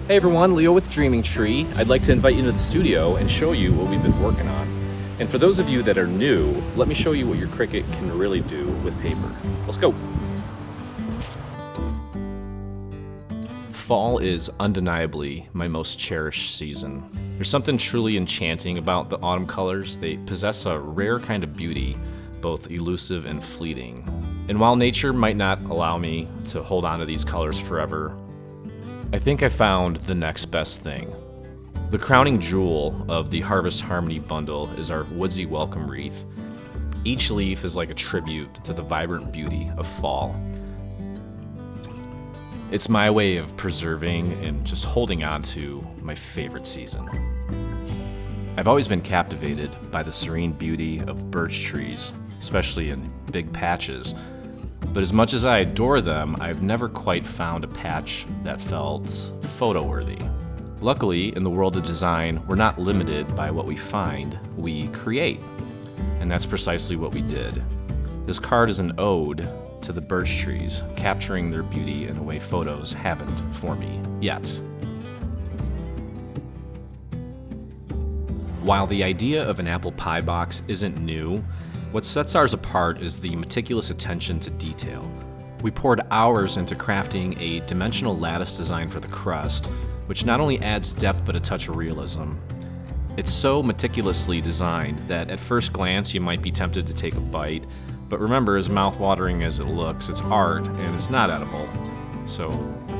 Hey everyone, Leo with Dreaming Tree. I'd like to invite you to the studio and show you what we've been working on. And for those of you that are new, let me show you what your Cricut can really do with paper. Let's go. Fall is undeniably my most cherished season. There's something truly enchanting about the autumn colors. They possess a rare kind of beauty, both elusive and fleeting. And while nature might not allow me to hold on to these colors forever, I think I found the next best thing. The crowning jewel of the Harvest Harmony bundle is our woodsy welcome wreath. Each leaf is like a tribute to the vibrant beauty of fall. It's my way of preserving and just holding on to my favorite season. I've always been captivated by the serene beauty of birch trees, especially in big patches. But as much as I adore them, I've never quite found a patch that felt photo-worthy. Luckily, in the world of design, we're not limited by what we find, we create. And that's precisely what we did. This card is an ode to the birch trees, capturing their beauty in a way photos haven't for me yet. While the idea of an apple pie box isn't new, what sets ours apart is the meticulous attention to detail. We poured hours into crafting a dimensional lattice design for the crust, which not only adds depth but a touch of realism. It's so meticulously designed that at first glance you might be tempted to take a bite, but remember, as mouth-watering as it looks, it's art and it's not edible, so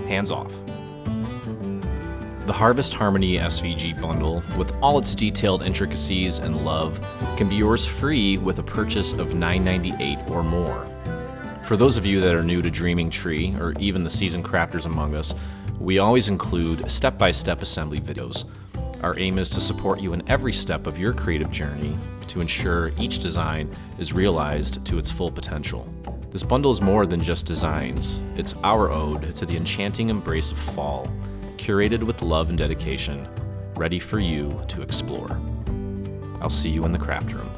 hands off. The Harvest Harmony SVG bundle, with all its detailed intricacies and love, can be yours free with a purchase of $9.98 or more. For those of you that are new to Dreaming Tree, or even the seasoned crafters among us, we always include step-by-step assembly videos. Our aim is to support you in every step of your creative journey to ensure each design is realized to its full potential. This bundle is more than just designs. It's our ode to the enchanting embrace of fall, curated with love and dedication, ready for you to explore. I'll see you in the craft room.